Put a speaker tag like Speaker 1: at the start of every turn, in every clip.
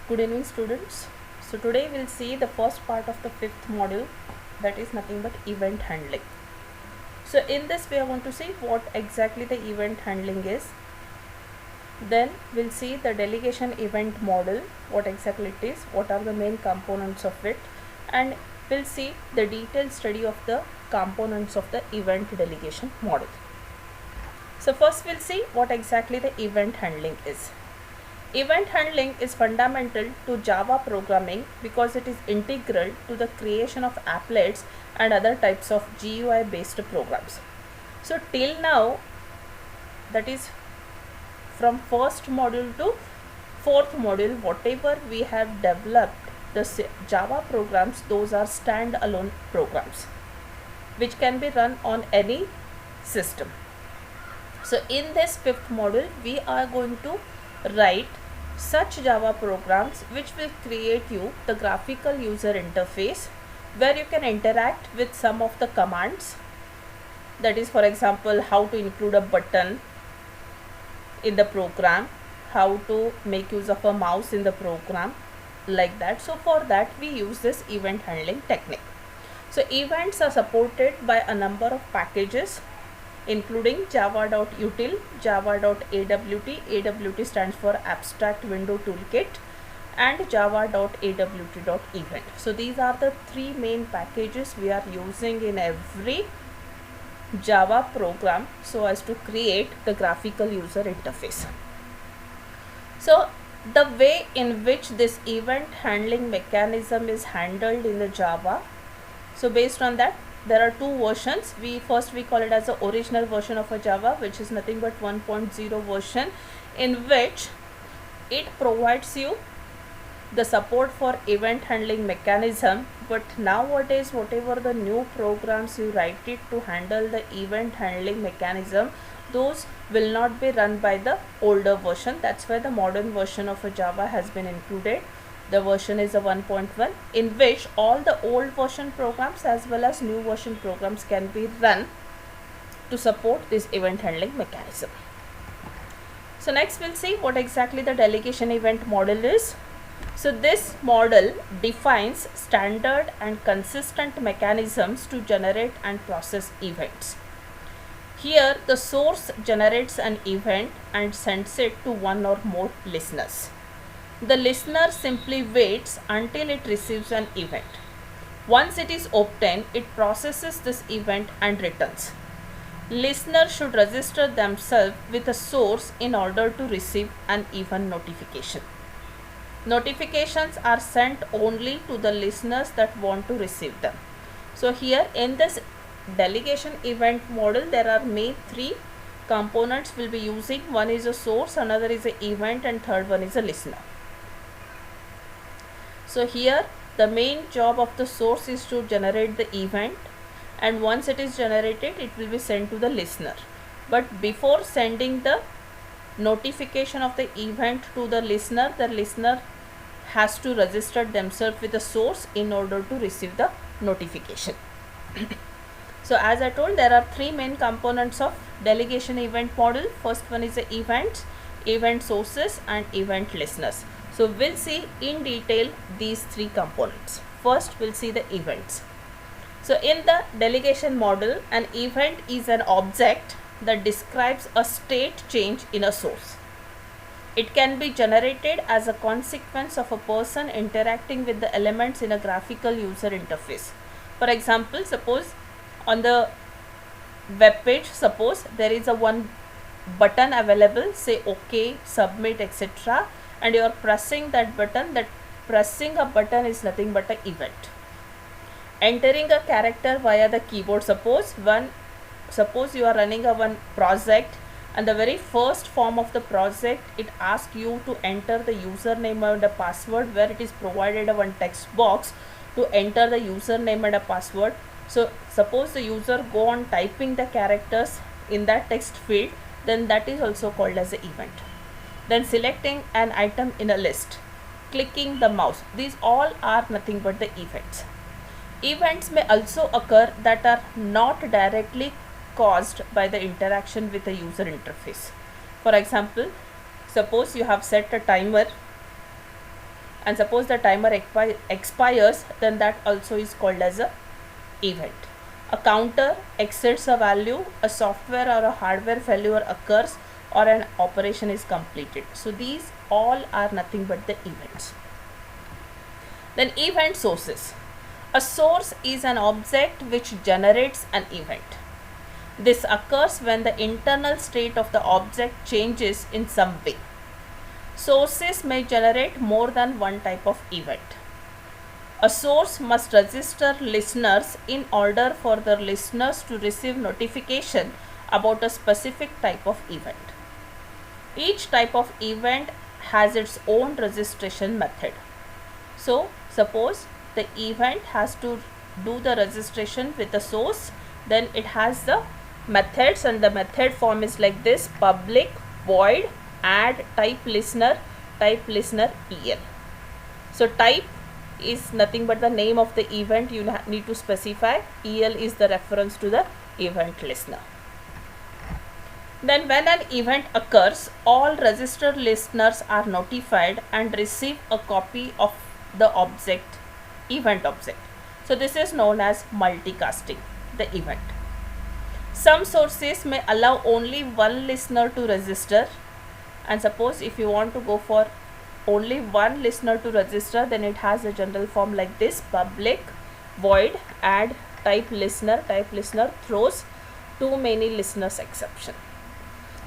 Speaker 1: Good evening, students. So today we'll see the first part of the fifth module, that is nothing but event handling. So in this we are going to see what exactly the event handling is. Then we'll see the delegation event model, what exactly it is, what are the main components of it, and we'll see the detailed study of the components of the event delegation model. So first we'll see what exactly the event handling is. Event handling is fundamental to Java programming because it is integral to the creation of applets and other types of GUI based programs. So till now, that is from first module to fourth module, whatever we have developed the Java programs, those are standalone programs which can be run on any system. So in this fifth module, we are going to write such Java programs which will create you the graphical user interface where you can interact with some of the commands. That is, for example, how to include a button in the program, how to make use of a mouse in the program, like that. So for that we use this event handling technique. So events are supported by a number of packages including java.util, java.awt, AWT stands for Abstract Window Toolkit, and java.awt.event. So these are the three main packages we are using in every Java program so as to create the graphical user interface. So the way in which this event handling mechanism is handled in the Java, so based on that, there are two versions. We call it as the original version of a Java, which is nothing but 1.0 version, in which it provides you the support for event handling mechanism. But nowadays, whatever the new programs you write it to handle the event handling mechanism, those will not be run by the older version. That's why the modern version of a Java has been included. The version is a 1.1, in which all the old version programs as well as new version programs can be run to support this event handling mechanism. So next we'll see what exactly the delegation event model is. So this model defines standard and consistent mechanisms to generate and process events. Here the source generates an event and sends it to one or more listeners. The listener simply waits until it receives an event. Once it is obtained, it processes this event and returns. Listeners should register themselves with a source in order to receive an event notification. Notifications are sent only to the listeners that want to receive them. So here in this delegation event model, there are main three components we'll be using. One is a source, another is an event, and third one is a listener. So here the main job of the source is to generate the event, and once it is generated, it will be sent to the listener. But before sending the notification of the event to the listener has to register themselves with the source in order to receive the notification. So as I told, there are three main components of delegation event model. First one is the events, event sources, and event listeners. So we'll see in detail these three components. First we'll see the events. So in the delegation model, an event is an object that describes a state change in a source. It can be generated as a consequence of a person interacting with the elements in a graphical user interface. For example, suppose on the web page, suppose there is a one button available, say OK, submit, etc., and you are pressing that button. That pressing a button is nothing but an event. Entering a character via the keyboard, suppose you are running a one project, and the very first form of the project, it asks you to enter the username and a password, where it is provided a one text box to enter the username and a password. So suppose the user go on typing the characters in that text field, then that is also called as an event. Then selecting an item in a list, clicking the mouse, these all are nothing but the events. Events may also occur that are not directly caused by the interaction with the user interface. For example, suppose you have set a timer and suppose the timer expires, then that also is called as a event. A counter exceeds a value, a software or a hardware failure occurs, or an operation is completed. So these all are nothing but the events. Then event sources. A source is an object which generates an event. This occurs when the internal state of the object changes in some way. Sources may generate more than one type of event. A source must register listeners in order for the listeners to receive notification about a specific type of event. Each type of event has its own registration method. So, suppose the event has to do the registration with the source, then it has the methods, and the method form is like this: public void add type listener el. So type is nothing but the name of the event you need to specify. El is the reference to the event listener. Then when an event occurs, all registered listeners are notified and receive a copy of the event object. So this is known as multicasting the event. Some sources may allow only one listener to register, and suppose if you want to go for only one listener to register, then it has a general form like this: public void add type listener throws too many listeners exception.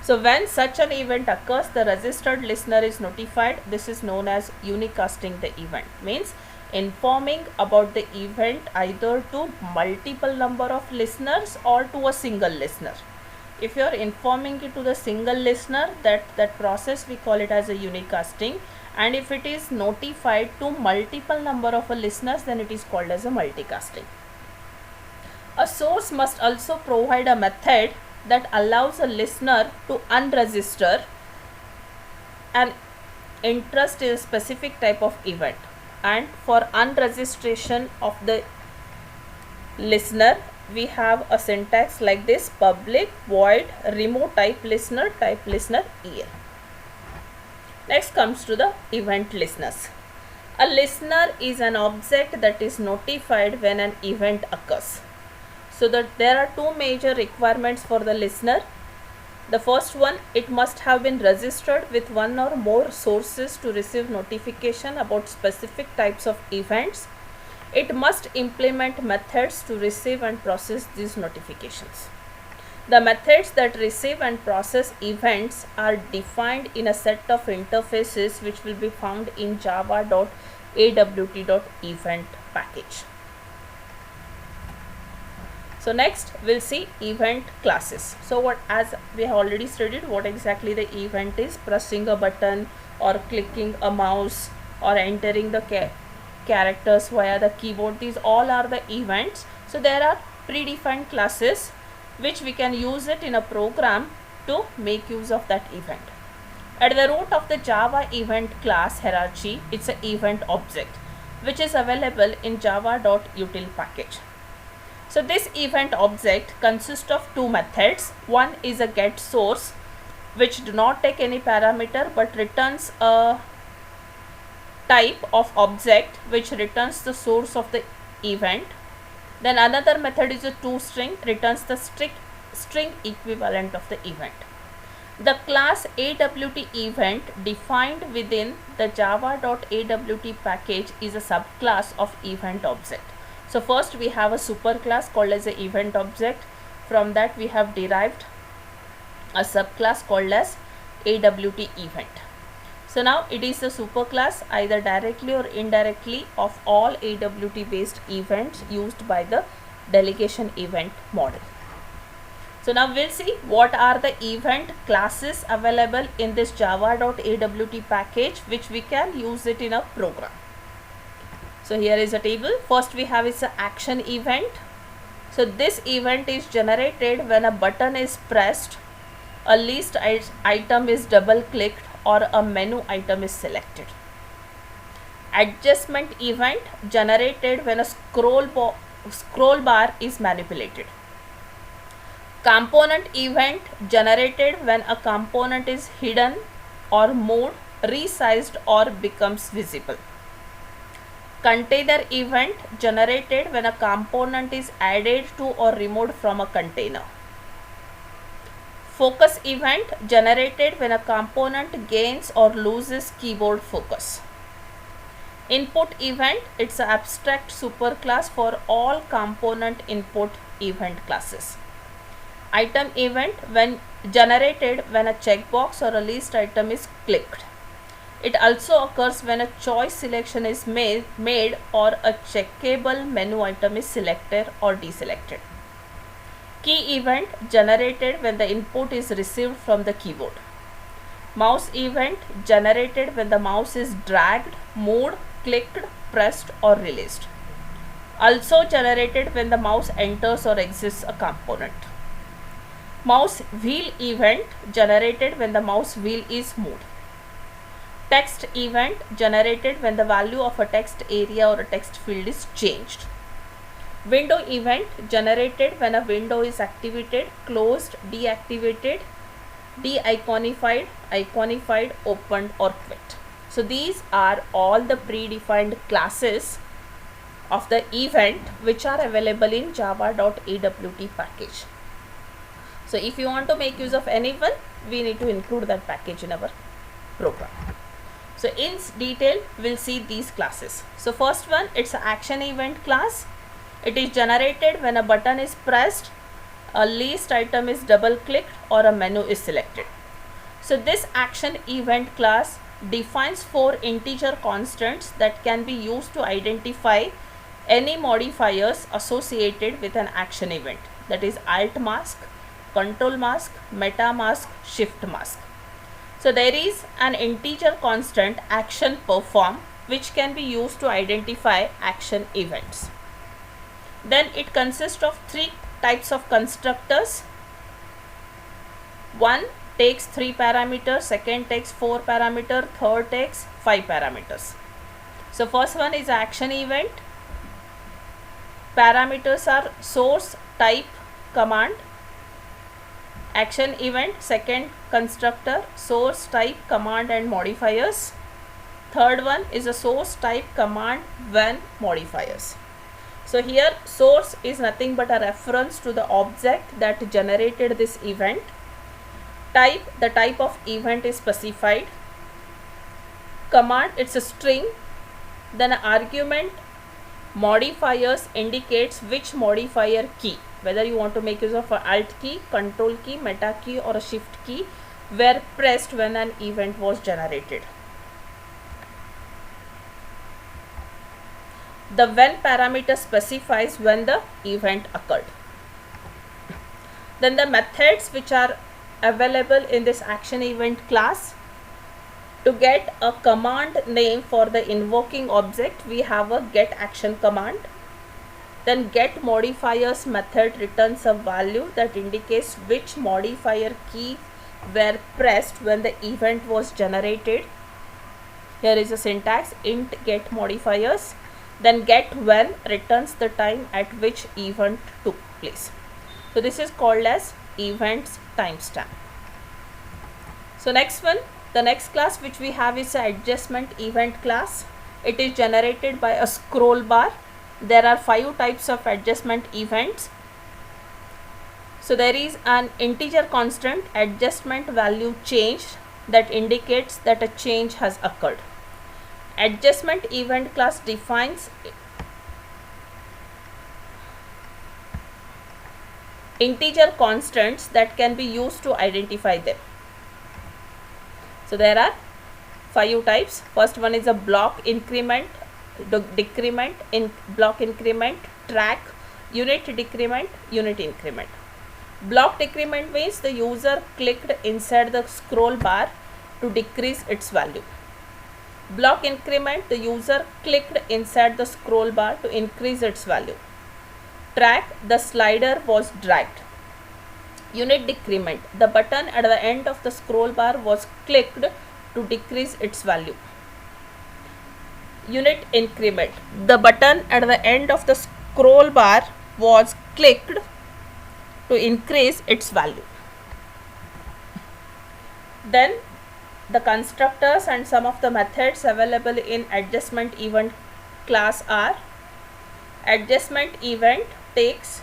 Speaker 1: So when such an event occurs, the registered listener is notified. This is known as unicasting the event, means informing about the event either to multiple number of listeners or to a single listener. If you are informing it to the single listener, that process we call it as a unicasting, and if it is notified to multiple number of listeners, then it is called as a multicasting. A source must also provide a method that allows a listener to unregister an interest in a specific type of event, and for unregistration of the listener we have a syntax like this: public void remove type listener el. Next comes to the event listeners. A listener is an object that is notified when an event occurs. So that there are two major requirements for the listener. The first one, it must have been registered with one or more sources to receive notification about specific types of events. It must implement methods to receive and process these notifications. The methods that receive and process events are defined in a set of interfaces which will be found in java.awt.event package. So next we'll see event classes. So what, as we have already studied what exactly the event is: pressing a button or clicking a mouse or entering the characters via the keyboard. These all are the events. So there are predefined classes which we can use it in a program to make use of that event. At the root of the Java event class hierarchy, it's an event object which is available in java.util package. So this event object consists of two methods. One is a get source, which do not take any parameter but returns a type of object which returns the source of the event. Then another method is a toString, returns the string equivalent of the event. The class AWT event defined within the java.awt package is a subclass of event object. So first we have a superclass called as a event object. From that we have derived a subclass called as AWT event. So now it is a superclass either directly or indirectly of all AWT based events used by the delegation event model. So now we'll see what are the event classes available in this java.awt package which we can use it in a program. So here is a table. First we have is an action event. So this event is generated when a button is pressed, a list item is double clicked, or a menu item is selected. Adjustment event generated when a scroll bar is manipulated. Component event generated when a component is hidden or moved, resized or becomes visible. Container event generated when a component is added to or removed from a container. Focus event generated when a component gains or loses keyboard focus. Input event, it's an abstract superclass for all component input event classes. Item event when generated when a checkbox or a list item is clicked. It also occurs when a choice selection is made or a checkable menu item is selected or deselected. Key event generated when the input is received from the keyboard. Mouse event generated when the mouse is dragged, moved, clicked, pressed or released. Also generated when the mouse enters or exits a component. Mouse wheel event generated when the mouse wheel is moved. Text event generated when the value of a text area or a text field is changed. Window event generated when a window is activated, closed, deactivated, de-iconified, iconified, opened or quit. So these are all the predefined classes of the event which are available in java.awt package. So if you want to make use of any one, we need to include that package in our program. So in detail, we'll see these classes. So first one, it's an action event class. It is generated when a button is pressed, a list item is double clicked or a menu is selected. So this action event class defines 4 integer constants that can be used to identify any modifiers associated with an action event, that is alt mask, control mask, meta mask, shift mask. So there is an integer constant action perform which can be used to identify action events. Then it consists of 3 types of constructors. One takes 3 parameters, second takes 4 parameters, third takes 5 parameters. So first one is action event. Parameters are source, type, command. Action event, second constructor, source, type, command and modifiers. Third one is a source, type, command, when, modifiers. So here source is nothing but a reference to the object that generated this event. Type, the type of event is specified. Command, it's a string. Then argument, modifiers indicates which modifier key, whether you want to make use of an alt key, control key, meta key or a shift key were pressed when an event was generated. The when parameter specifies when the event occurred. Then the methods which are available in this action event class. To get a command name for the invoking object, we have a get action command. Then get modifiers method returns a value that indicates which modifier key were pressed when the event was generated. Here is a syntax, int get modifiers. Then get when returns the time at which event took place. So this is called as events timestamp. So next one, the next class which we have is a adjustment event class. It is generated by a scroll bar. There are 5 types of adjustment events. So there is an integer constant adjustment value changed that indicates that a change has occurred. Adjustment event class defines integer constants that can be used to identify them. So there are 5 types. First one is a block increment, decrement, block increment, track, unit decrement, unit increment. Block decrement means the user clicked inside the scroll bar to decrease its value. Block increment, the user clicked inside the scroll bar to increase its value. Track, the slider was dragged. Unit decrement, the button at the end of the scroll bar was clicked to decrease its value. Unit increment, the button at the end of the scroll bar was clicked to increase its value. Then the constructors and some of the methods available in adjustment event class are adjustment event takes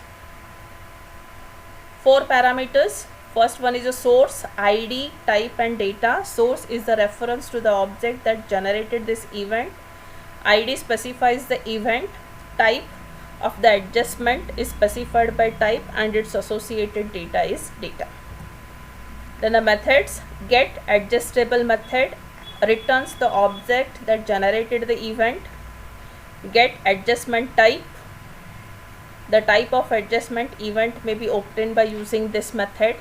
Speaker 1: 4 parameters. First one is a source, ID, type and data. Source is the reference to the object that generated this event. ID specifies the event. Type of the adjustment is specified by type and its associated data is data. Then the methods, get adjustable method returns the object that generated the event. Get adjustment type, the type of adjustment event may be obtained by using this method.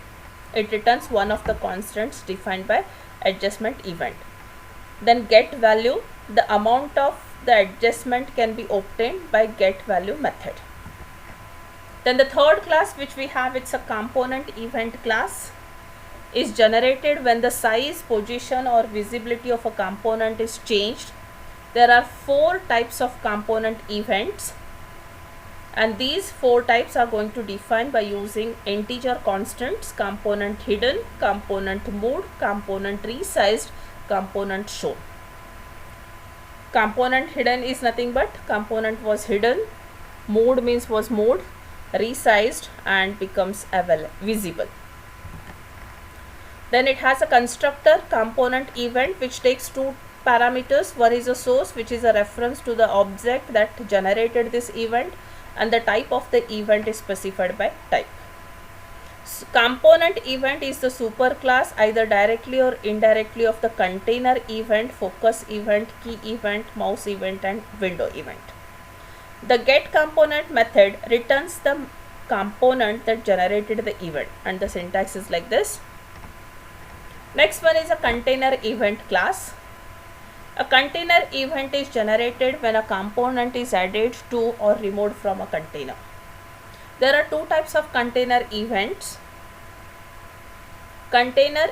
Speaker 1: It returns one of the constants defined by adjustment event. Then get value, the amount of the adjustment can be obtained by get value method. Then the third class which we have, it's a component event class, is generated when the size, position or visibility of a component is changed. There are 4 types of component events, and these 4 types are going to define by using integer constants: component hidden, component moved, component resized, component shown. Component hidden is nothing but component was hidden, moved means was moved, resized and becomes visible. Then it has a constructor component event which takes 2 parameters. One is a source, which is a reference to the object that generated this event, and the type of the event is specified by type. So, component event is the superclass either directly or indirectly of the container event, focus event, key event, mouse event and window event. The get component method returns the component that generated the event, and the syntax is like this. Next one is a container event class. A container event is generated when a component is added to or removed from a container. There are 2 types of container events. Container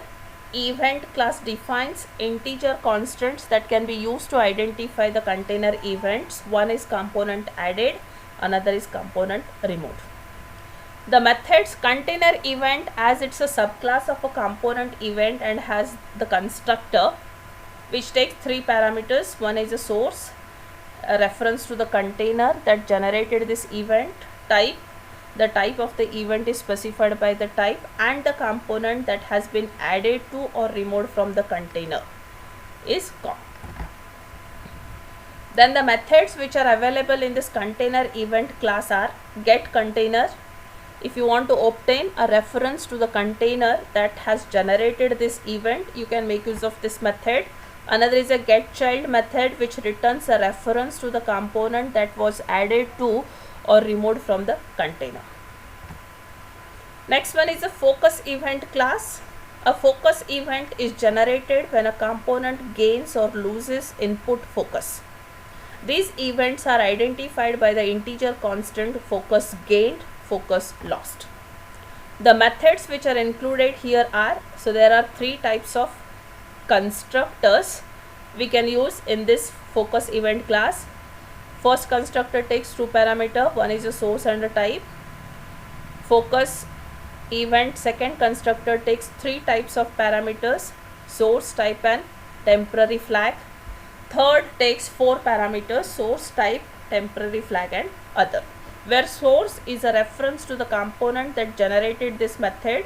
Speaker 1: event class defines integer constants that can be used to identify the container events. One is component added, another is component removed. The methods, container event, as it's a subclass of a component event and has the constructor which takes 3 parameters. One is a source, a reference to the container that generated this event, type, the type of the event is specified by the type, and the component that has been added to or removed from the container is com. Then the methods which are available in this container event class are get container. If you want to obtain a reference to the container that has generated this event, you can make use of this method. Another is a get child method which returns a reference to the component that was added to or removed from the container. Next one is a focus event class. A focus event is generated when a component gains or loses input focus. These events are identified by the integer constant focus gained, focus lost. The methods which are included here are, so there are 3 types of constructors we can use in this focus event class. First constructor takes 2 parameters, one is a source and a type. Focus event second constructor takes 3 types of parameters: source, type and temporary flag. Third takes 4 parameters: source, type, temporary flag and other. Where source is a reference to the component that generated this method,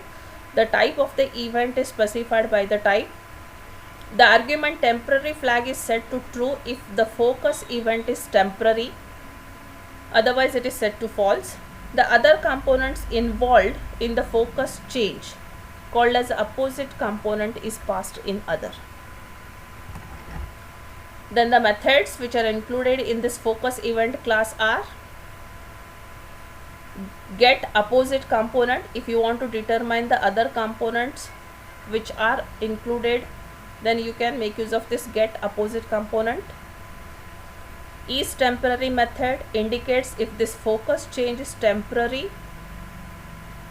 Speaker 1: the type of the event is specified by the type. The argument temporary flag is set to true if the focus event is temporary, otherwise it is set to false. The other components involved in the focus change, called as opposite component, is passed in other. Then the methods which are included in this focus event class are get opposite component. If you want to determine the other components which are included, then you can make use of this get opposite component. Is temporary method indicates if this focus change is temporary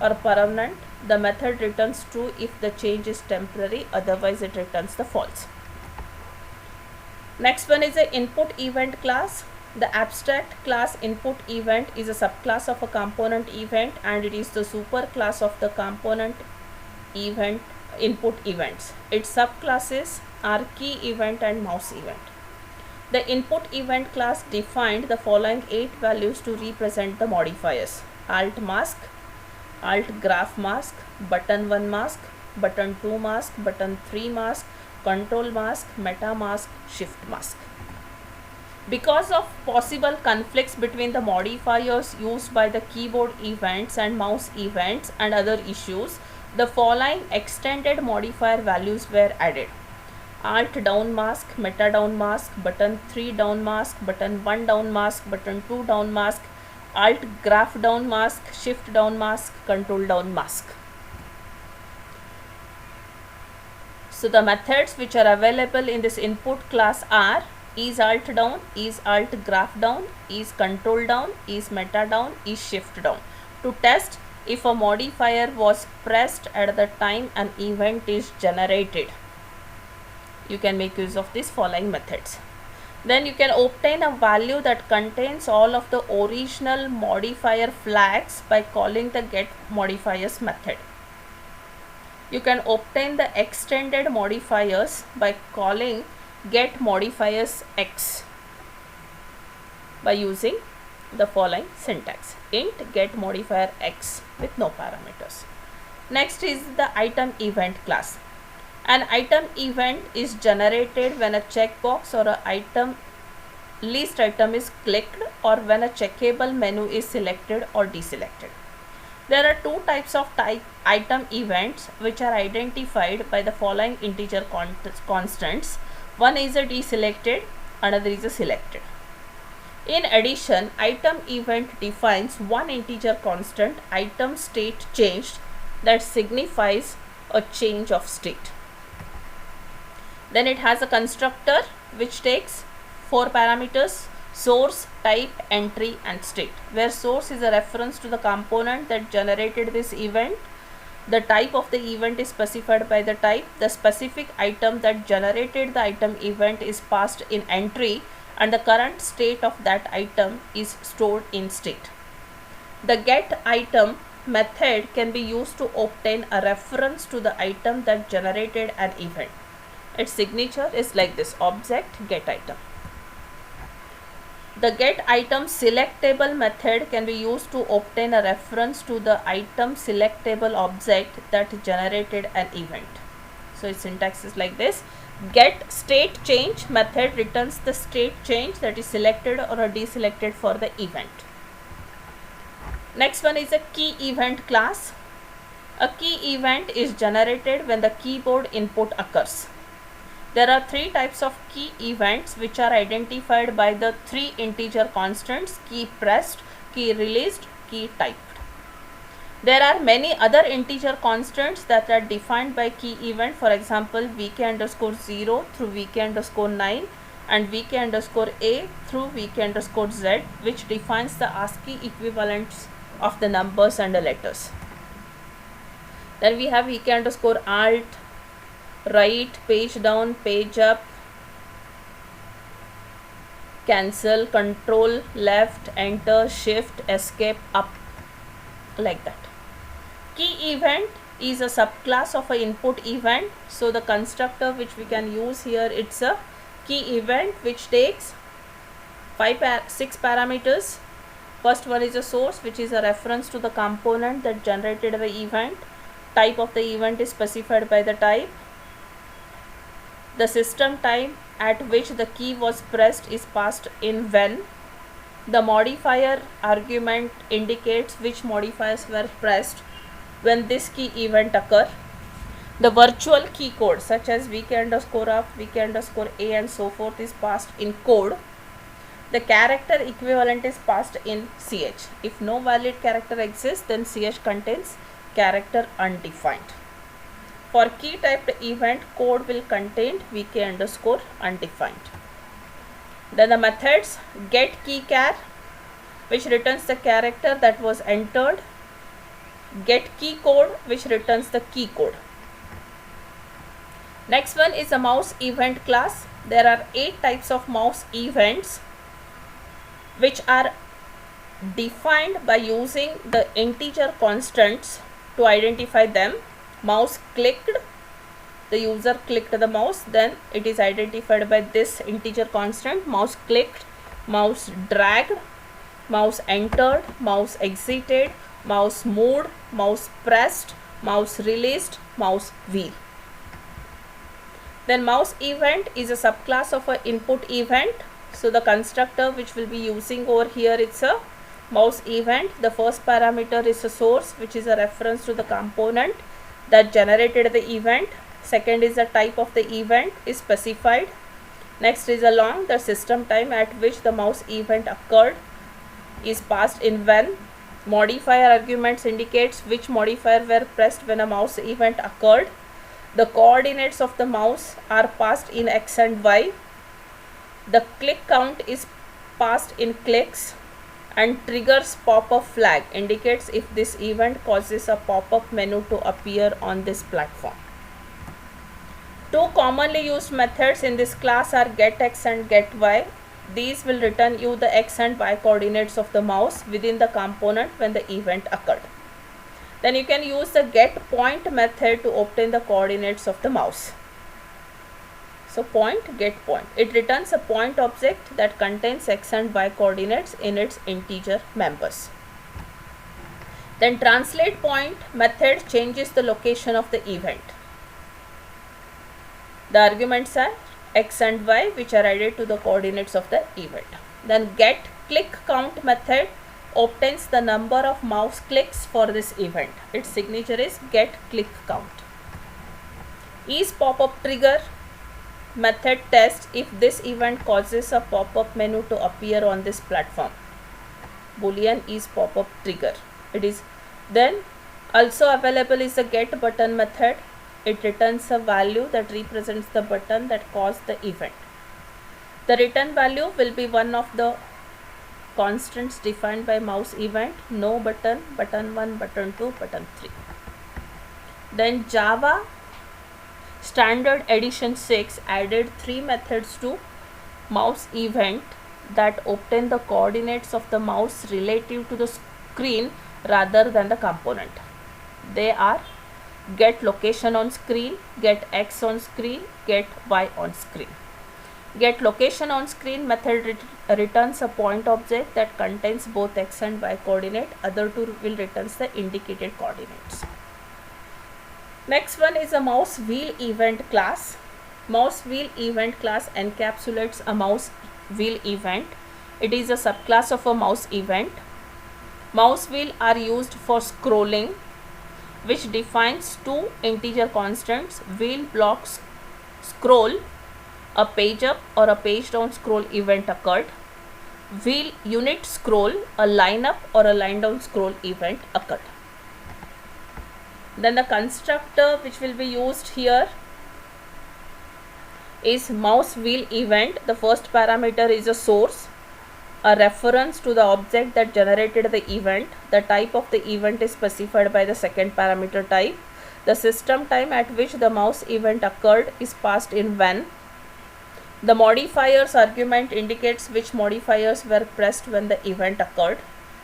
Speaker 1: or permanent. The method returns true if the change is temporary, otherwise it returns the false. Next one is the input event class. The abstract class input event is a subclass of a component event, and it is the superclass of the component event input events. Its subclasses are key event and mouse event. The input event class defined the following 8 values to represent the modifiers: alt mask, alt graph mask, button 1 mask, button 2 mask, button 3 mask, control mask, meta mask, shift mask. Because of possible conflicts between the modifiers used by the keyboard events and mouse events and other issues, the following extended modifier values were added: alt down mask, meta down mask, button 3 down mask, button 1 down mask, button 2 down mask, alt graph down mask, shift down mask, control down mask. So the methods which are available in this input class are is alt down, is alt graph down, is control down, is meta down, is shift down, to test if a modifier was pressed at the time an event is generated. You can make use of these following methods. Then you can obtain a value that contains all of the original modifier flags by calling the get modifiers method. You can obtain the extended modifiers by calling get modifiers x by using the following syntax: int get modifier x with no parameters. Next is the item event class. An item event is generated when a checkbox or a list item is clicked or when a checkable menu is selected or deselected. There are two types of item events which are identified by the following integer constants. One is a deselected, another is a selected. In addition, item event defines one integer constant, item state changed, that signifies a change of state. Then it has a constructor which takes 4 parameters: source, type, entry and state, where source is a reference to the component that generated this event. The type of the event is specified by the type. The specific item that generated the item event is passed in entry and the current state of that item is stored in state. The get item method can be used to obtain a reference to the item that generated an event. Its signature is like this: object get item. The get item selectable method can be used to obtain a reference to the item selectable object that generated an event. So its syntax is like this: get state change method returns the state change that is selected or deselected for the event. Next one is a key event class. A key event is generated when the keyboard input occurs. There are 3 types of key events which are identified by the 3 integer constants: key pressed, key released, key typed. There are many other integer constants that are defined by key event. For example, vk_0 through vk_9 and vk_a through vk_z, which defines the ASCII equivalents of the numbers and the letters. Then we have vk_alt, right, page down, page up, cancel, control, left, enter, shift, escape, up, like that. Key event is a subclass of an input event. So the constructor which we can use here, it's a key event which takes 6 parameters. First one is a source, which is a reference to the component that generated the event. Type of the event is specified by the type. The system time at which the key was pressed is passed in when. The modifier argument indicates which modifiers were pressed when this key event occur. The virtual key code such as vk_up, vk_a and so forth is passed in code. The character equivalent is passed in ch. If no valid character exists, then ch contains character undefined. For key typed event, code will contain vk_undefined. Then the methods: get keychar, which returns the character that was entered; get key code, which returns the key code. Next one is a mouse event class. There are 8 types of mouse events which are defined by using the integer constants to identify them: mouse clicked, the user clicked the mouse, then it is identified by this integer constant: mouse clicked, mouse dragged, mouse entered, mouse exited, mouse moved, mouse pressed, mouse released, mouse wheel. Then mouse event is a subclass of an input event. So the constructor which we'll be using over here, it's a mouse event. The first parameter is a source, which is a reference to the component that generated the event. Second is the type of the event is specified. Next is along the system time at which the mouse event occurred is passed in when. Modifier arguments indicates which modifier were pressed when a mouse event occurred. The coordinates of the mouse are passed in x and y. The click count is passed in clicks, and triggers pop-up flag indicates if this event causes a pop-up menu to appear on this platform. Two commonly used methods in this class are getX and getY. These will return you the x and y coordinates of the mouse within the component when the event occurred. Then you can use the getPoint method to obtain the coordinates of the mouse. So point, getPoint. It returns a point object that contains x and y coordinates in its integer members. Then translatePoint method changes the location of the event. The arguments are x and y, which are added to the coordinates of the event. Then getClickCount method obtains the number of mouse clicks for this event. Its signature is getClickCount. isPopUpTrigger method tests if this event causes a pop-up menu to appear on this platform. Boolean isPopUpTrigger. It is then also available is the getButton method. It returns a value that represents the button that caused the event. The return value will be one of the constants defined by mouse event: no button, button 1, button 2, button 3. Then Java Standard Edition 6 added 3 methods to mouse event that obtain the coordinates of the mouse relative to the screen rather than the component. They are getLocationOnScreen, getX on screen, getY on screen. GetLocationOnScreen method returns a point object that contains both x and y coordinate. Other two will returns the indicated coordinates. Next one is a mouse wheel event class. Mouse wheel event class encapsulates a mouse wheel event. It is a subclass of a mouse event. Mouse wheel are used for scrolling, which defines two integer constants: wheel blocks scroll, a page up or a page down scroll event occurred; wheel unit scroll, a line up or a line down scroll event occurred. Then the constructor which will be used here is mouse wheel event. The first parameter is a source, a reference to the object that generated the event. The type of the event is specified by the second parameter type. The system time at which the mouse event occurred is passed in when. The modifiers argument indicates which modifiers were pressed when the event occurred.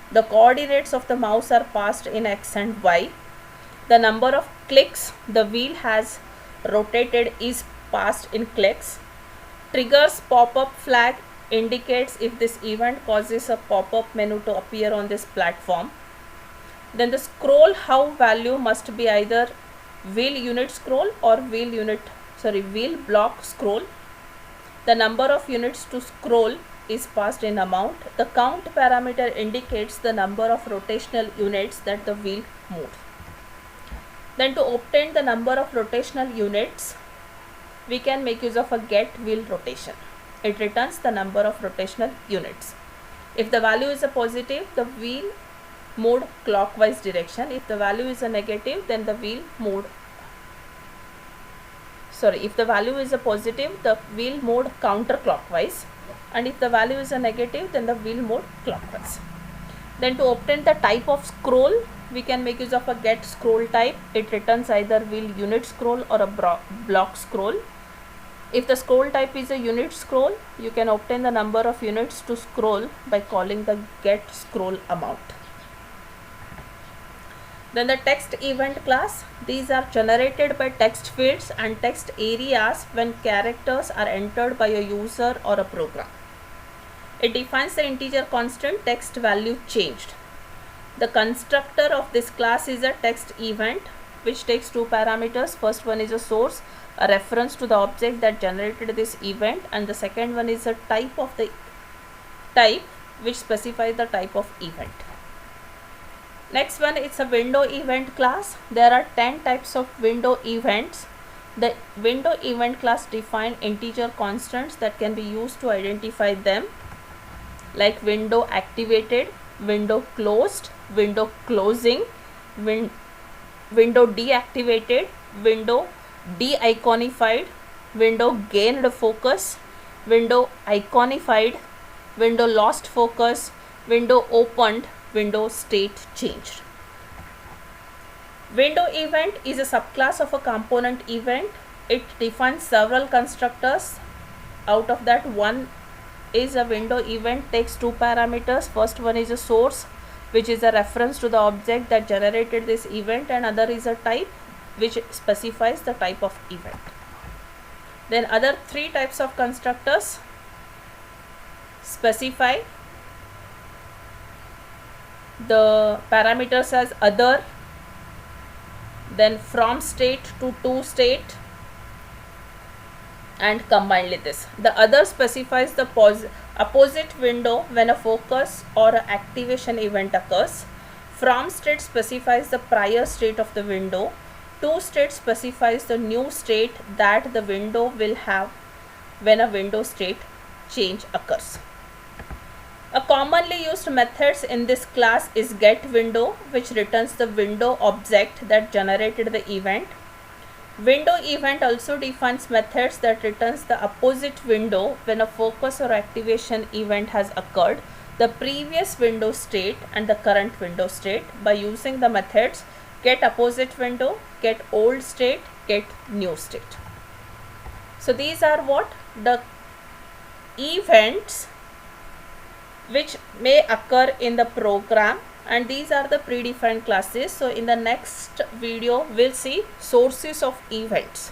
Speaker 1: The coordinates of the mouse are passed in x and y. The number of clicks the wheel has rotated is passed in clicks. Triggers pop-up flag indicates if this event causes a pop-up menu to appear on this platform. Then the scroll how value must be either wheel unit scroll or wheel block scroll. The number of units to scroll is passed in amount. The count parameter indicates the number of rotational units that the wheel moved. Then to obtain the number of rotational units, we can make use of a get wheel rotation. It returns the number of rotational units. If the value is a positive, the wheel moved clockwise direction. If the value is a negative, then the wheel moved if the value is a positive, the wheel moved counterclockwise, and if the value is a negative, then the wheel moved clockwise. Then to obtain the type of scroll, we can make use of a get scroll type. It returns either wheel unit scroll or a block scroll. If the scroll type is a unit scroll, you can obtain the number of units to scroll by calling the get scroll amount. Then the text event class, these are generated by text fields and text areas when characters are entered by a user or a program. It defines the integer constant text value changed. The constructor of this class is a text event which takes two parameters. First one is a source, a reference to the object that generated this event, and the second one is a type of the type which specifies the type of event. Next one is a window event class. There are 10 types of window events. The window event class define integer constants that can be used to identify them, like window activated, window closed, window closing, window deactivated, window de-iconified, window gained focus, window iconified, window lost focus, window opened, window state changed. Window event is a subclass of a component event. It defines several constructors. Out of that, one is a window event, takes two parameters. First one is a source, which is a reference to the object that generated this event, and other is a type which specifies the type of event. Then other three types of constructors specify the parameters as other, then from state to state, and combined with this. The other specifies the opposite window when a focus or a activation event occurs. From state specifies the prior state of the window. To state specifies the new state that the window will have when a window state change occurs. A commonly used methods in this class is getWindow, which returns the window object that generated the event. Window event also defines methods that returns the opposite window when a focus or activation event has occurred, the previous window state and the current window state by using the methods getOpposite window, getOld state, getNew state. So these are what the events which may occur in the program, and these are the predefined classes. So in the next video we'll see sources of events.